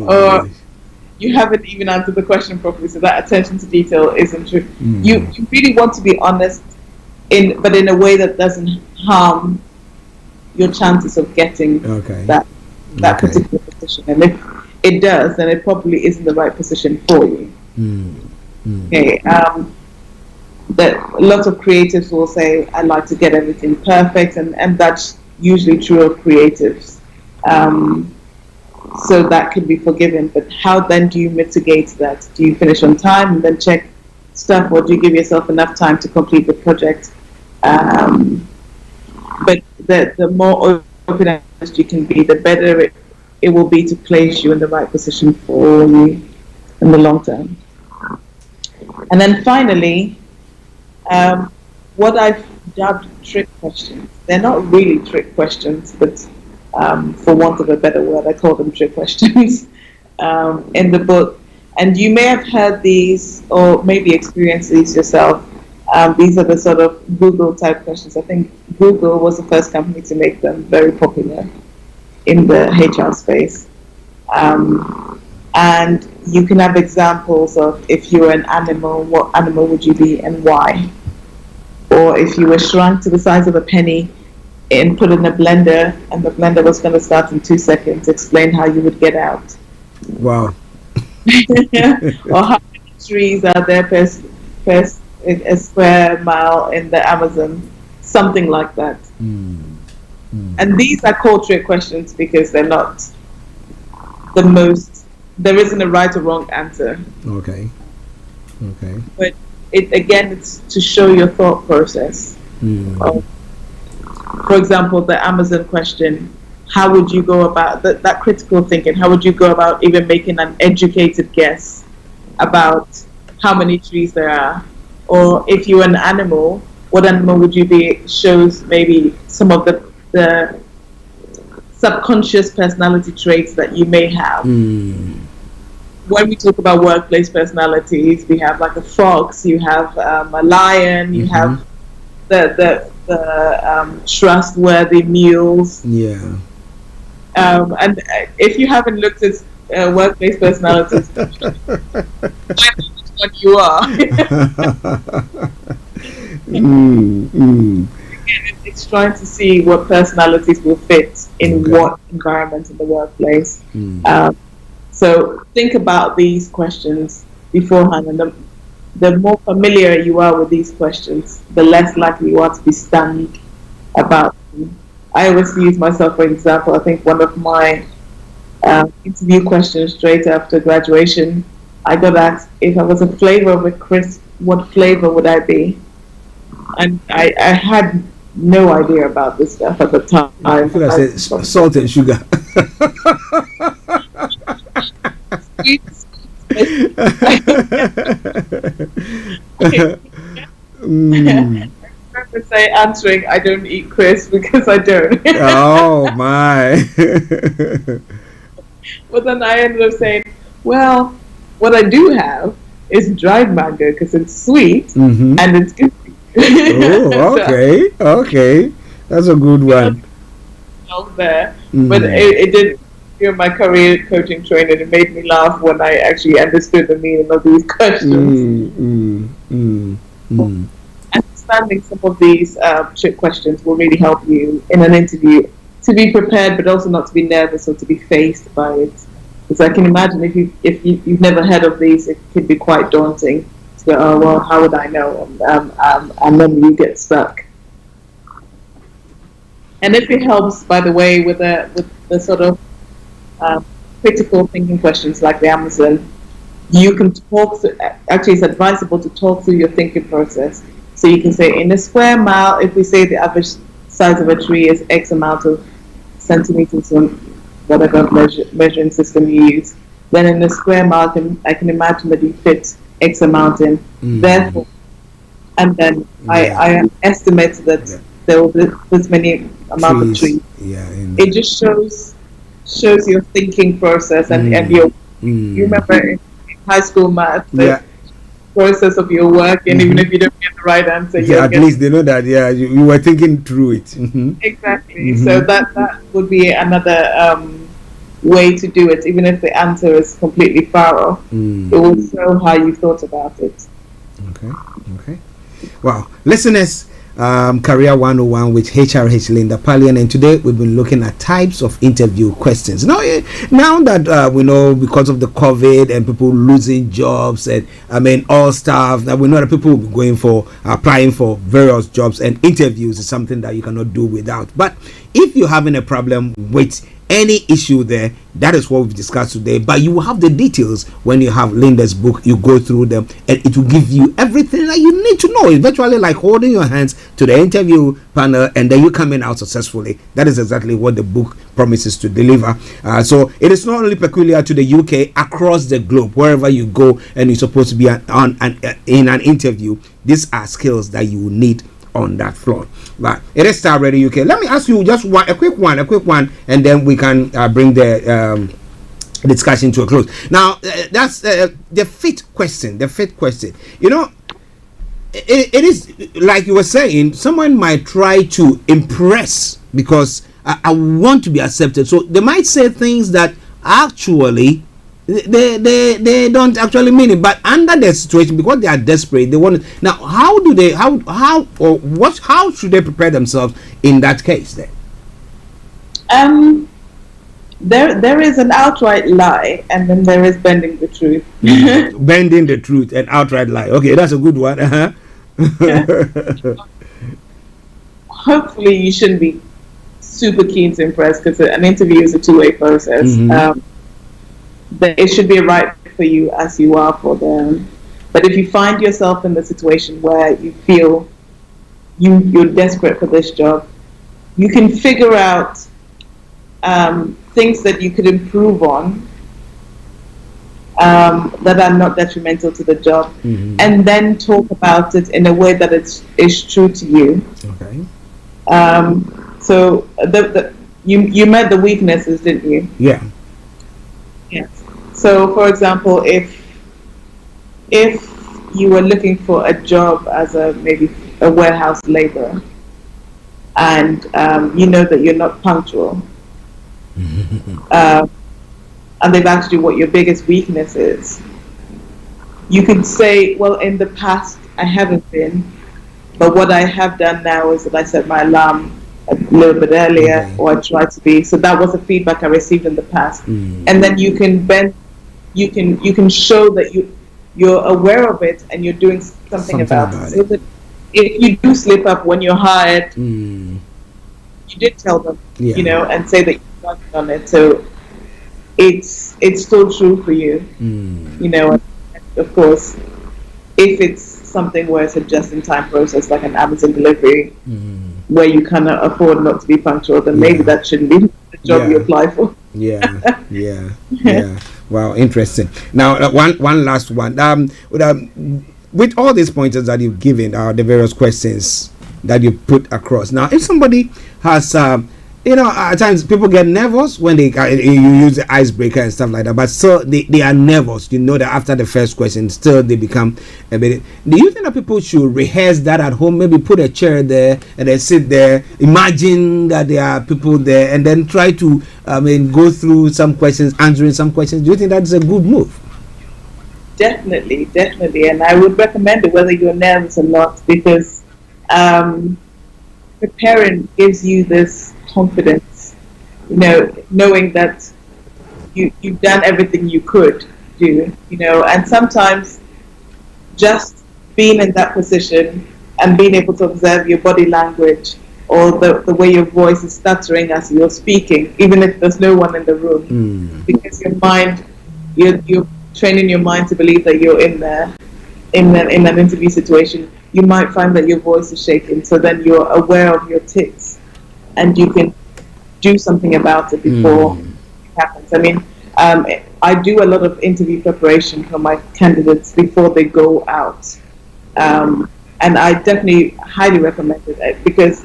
Or you haven't even answered the question properly, so that attention to detail isn't true. You really want to be honest, but in a way that doesn't harm your chances of getting that particular position. And if it does, then it probably isn't the right position for you. Okay. That lots of creatives will say, I like to get everything perfect, and that's usually true of creatives. So that can be forgiven, but how then do you mitigate that? Do you finish on time and then check stuff, or do you give yourself enough time to complete the project? But the more open and honest you can be, the better it will be to place you in the right position for you in the long term. And then finally, what I've dubbed trick questions. They're not really trick questions, but for want of a better word, I call them trick questions in the book. And you may have heard these, or maybe experienced these yourself. These are the sort of Google type questions. I think Google was the first company to make them very popular in the HR space. And you can have examples of, if you were an animal, what animal would you be and why? Or if you were shrunk to the size of a penny and put in a blender, and the blender was going to start in 2 seconds, explain how you would get out. Wow. Or how many trees are there per a square mile in the Amazon? Something like that. And these are called trick questions because they're not the most, there isn't a right or wrong answer. Okay. But it's to show your thought process. For example, the Amazon question, how would you go about that critical thinking? How would you go about even making an educated guess about how many trees there are? Or if you were an animal, what animal would you be? Shows maybe some of the subconscious personality traits that you may have. When we talk about workplace personalities, we have like a fox, you have a lion, you have the trustworthy mules. Yeah. And if you haven't looked at workplace personalities, I know which one you are. Again, it's trying to see what personalities will fit in what environment in the workplace. So think about these questions beforehand, and the more familiar you are with these questions, the less likely you are to be stunned about them. I always use myself for example. I think one of my interview questions straight after graduation I got asked if I was a flavor of a crisp, what flavor would I be? And I had no idea about this stuff at the time. I feel I said salt and sugar. I remember answering, I don't eat crisps because I don't. Oh my. But then I ended up saying, well, what I do have is dried mango because it's sweet and it's good. Oh, okay, okay, that's a good one. There, but it did during my career coaching training. It made me laugh when I actually understood the meaning of these questions. Understanding some of these trick questions will really help you in an interview to be prepared, but also not to be nervous or to be faced by it. Because I can imagine if you've never heard of these, it could be quite daunting. To go, oh well, how would I know? And then you get stuck. And if it helps, by the way, with the sort of critical thinking questions like the Amazon, you can talk. Actually, it's advisable to talk through your thinking process. So you can say, in a square mile, if we say the average size of a tree is X amount of centimeters on whatever measuring system you use, then in a square mile, I can imagine that you fit X amount in. Therefore, and then I estimate that there will be this many amount of trees. It just shows your thinking process and your. You remember in high school math, the process of your work, and even if you don't get the right answer, at least they know that you were thinking through it. Exactly. So that would be another way to do it. Even if the answer is completely thorough, it will show how you thought about it. Okay. Well, listeners, Career 101 with HRH Linda Pallian, and today we've been looking at types of interview questions. Now that we know, because of the COVID and people losing jobs, and all staff, that we know that people will be going for applying for various jobs, and interviews is something that you cannot do without. But if you're having a problem with any issue there, that is what we've discussed today. But you will have the details when you have Linda's book. You go through them and it will give you everything that you need to know. It's virtually like holding your hands to the interview panel and then you coming out successfully. That is exactly what the book promises to deliver. So it is not only peculiar to the UK, across the globe, wherever you go and you're supposed to be in an interview, these are skills that you will need on that floor. But it is Starr Radio UK. Let me ask you just a quick one, and then we can bring the discussion to a close. Now, that's the fit question. You know, it is like you were saying. Someone might try to impress because I want to be accepted. So they might say things that actually they don't actually mean it, but under the situation, because they are desperate, they want it. Now, how should they prepare themselves in that case then? There is an outright lie, and then there is bending the truth. Bending the truth and outright lie. Okay, that's a good one. Hopefully you shouldn't be super keen to impress, because an interview is a two-way process. It should be right for you as you are for them. But if you find yourself in the situation where you feel you're desperate for this job, you can figure out things that you could improve on that are not detrimental to the job, and then talk about it in a way that is true to you. Okay. So you met the weaknesses, didn't you? Yeah. Yes. So, for example, if you were looking for a job as maybe a warehouse laborer, and you know that you're not punctual, and they've asked you what your biggest weakness is, you could say, well, in the past I haven't been, but what I have done now is that I set my alarm a little bit earlier, or I try to be. So that was the feedback I received in the past, and then you can show that you're aware of it and you're doing something about it. So that if you do slip up when you're hired, you did tell them, and say that you've worked on it. So it's still true for you, of course, if it's something where it's a just-in-time process, like an Amazon delivery, where you cannot afford not to be punctual, then maybe that shouldn't be the job you apply for. Yeah. Wow, interesting. Now, one last one. With all these pointers that you've given, the various questions that you put across. Now, if somebody has, at times people get nervous when you use the icebreaker and stuff like that, but still they are nervous. You know that after the first question, still they become a bit. Do you think that people should rehearse that at home? Maybe put a chair there and then sit there, imagine that there are people there, and then try to, go through some questions, answering some questions. Do you think that's a good move? Definitely, and I would recommend it whether you're nervous or not, because preparing gives you this confidence, knowing that you've done everything you could do, and sometimes just being in that position and being able to observe your body language or the way your voice is stuttering as you're speaking, even if there's no one in the room, because your mind, you're training your mind to believe that you're in there in an interview situation. You might find that your voice is shaking, so then you're aware of your tics and you can do something about it before it happens. I mean, I do a lot of interview preparation for my candidates before they go out, and I definitely highly recommend it, because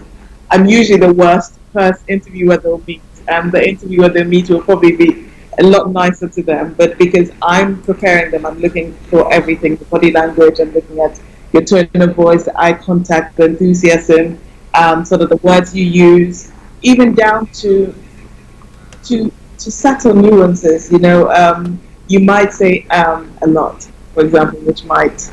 I'm usually the worst first interviewer they'll meet, and the interviewer they meet will probably be a lot nicer to them, but because I'm preparing them, I'm looking for everything, the body language, I'm looking at your tone of voice, the eye contact, the enthusiasm, sort of the words you use, even down to subtle nuances. You might say a lot, for example, which might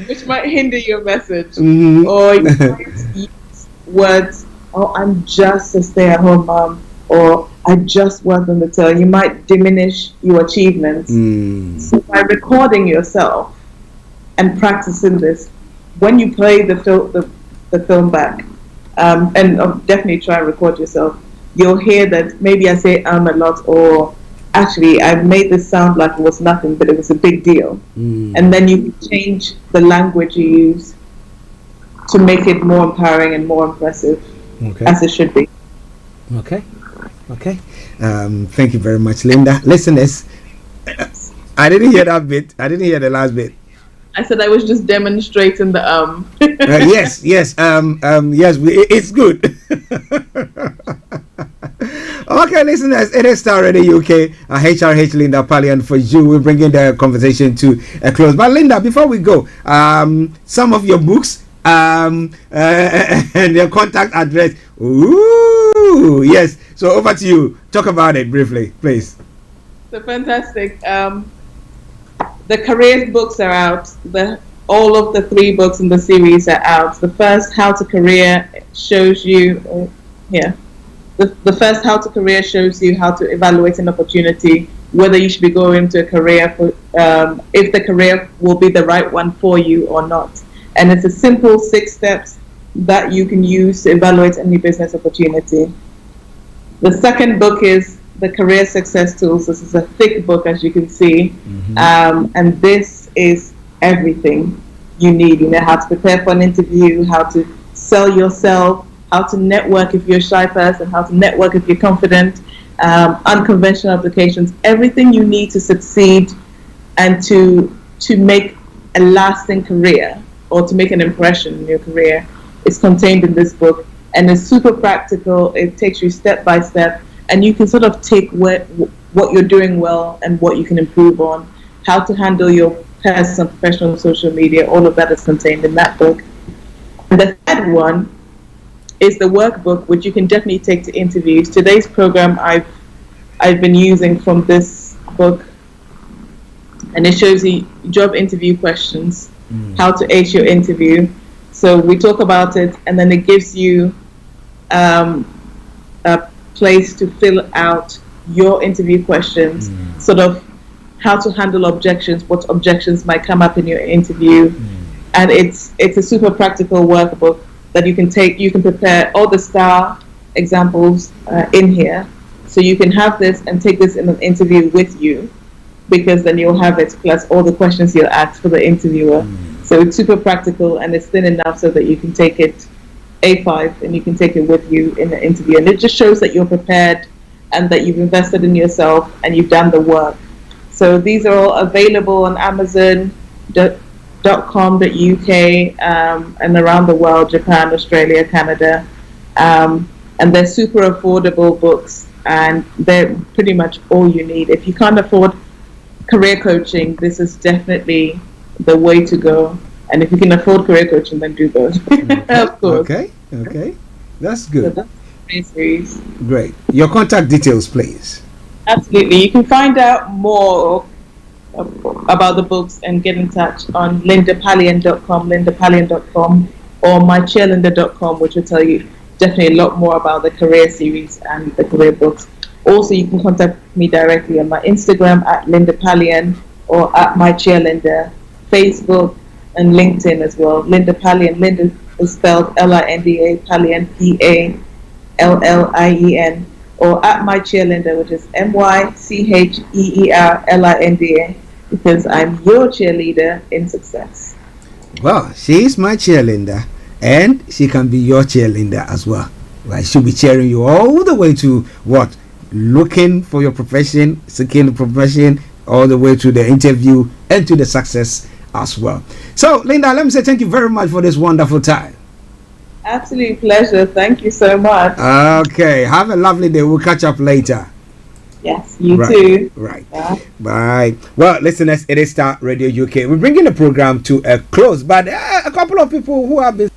which might hinder your message, or you might use words. Oh, I'm just a stay-at-home mom, or I just work on the till. You might diminish your achievements. So by recording yourself and practicing this, when you play the film back, and definitely try and record yourself, you'll hear that maybe I say a lot, or actually I made this sound like it was nothing, but it was a big deal. And then you can change the language you use to make it more empowering and more impressive. Okay. As it should be. Okay. Thank you very much, Linda. Listeners, I didn't hear that bit. I didn't hear the last bit. I said I was just demonstrating the yes. Yes, it's good. Okay, listeners, it is Starr Radio UK, HRH Linda Pally, and for you, we're bringing the conversation to a close. But Linda, before we go, some of your books, and your contact address. Ooh, yes. So over to you. Talk about it briefly, please. So fantastic. The careers books are out. All of the 3 books in the series are out. The first, How to Career, shows you. The first, How to Career, shows you how to evaluate an opportunity, whether you should be going to a career for, if the career will be the right one for you or not. And it's a simple 6 steps that you can use to evaluate any business opportunity. The second book is The Career Success Tools. This is a thick book, as you can see. And this is everything you need. How to prepare for an interview, how to sell yourself, how to network if you're a shy person, how to network if you're confident, unconventional applications, everything you need to succeed and to make a lasting career, or to make an impression in your career, is contained in this book, and it's super practical. It takes you step by step, and you can sort of take what you're doing well and what you can improve on, how to handle your personal and professional social media. All of that is contained in that book. And the third one is the workbook, which you can definitely take to interviews. Today's program I've been using from this book, and it shows you job interview questions, how to ace your interview. So we talk about it, and then it gives you a place to fill out your interview questions, sort of how to handle objections, what objections might come up in your interview. And it's a super practical workbook that you can take. You can prepare all the STAR examples in here So you can have this and take this in an interview with you, because then you'll have it plus all the questions you'll ask for the interviewer. So it's super practical and it's thin enough so that you can take it A5 and you can take it with you in the interview. And it just shows that you're prepared and that you've invested in yourself and you've done the work. So these are all available on Amazon.com.uk and around the world, Japan, Australia, Canada. And they're super affordable books and they're pretty much all you need. If you can't afford career coaching, this is definitely the way to go. And if you can afford career coaching, then do both. Of course. Okay. That's good. So that's series. Great. Your contact details, please. Absolutely. You can find out more about the books and get in touch on lindapallion.com, or mychairlinda.com, which will tell you definitely a lot more about the career series and the career books. Also, you can contact me directly on my Instagram at Linda Pallion or at mychairlinda, Facebook and LinkedIn as well. Linda Pallion. Linda is spelled Linda, Pallion Pallien, or at mychairlinda, which is MyCheerlinda, because I'm your cheerleader in success. Well, she is my cheerleader, and she can be your cheerleader as well. Right? She'll be cheering you all the way to what? Looking for your profession, seeking the profession, all the way to the interview and to the success as well. So, Linda, let me say thank you very much for this wonderful time. Absolute pleasure. Thank you so much. Okay. Have a lovely day. We'll catch up later. Yes, you too. Right. Bye. Well, listeners, it is Starr Radio UK. We're bringing the program to a close, but a couple of people who have been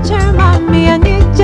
teacher.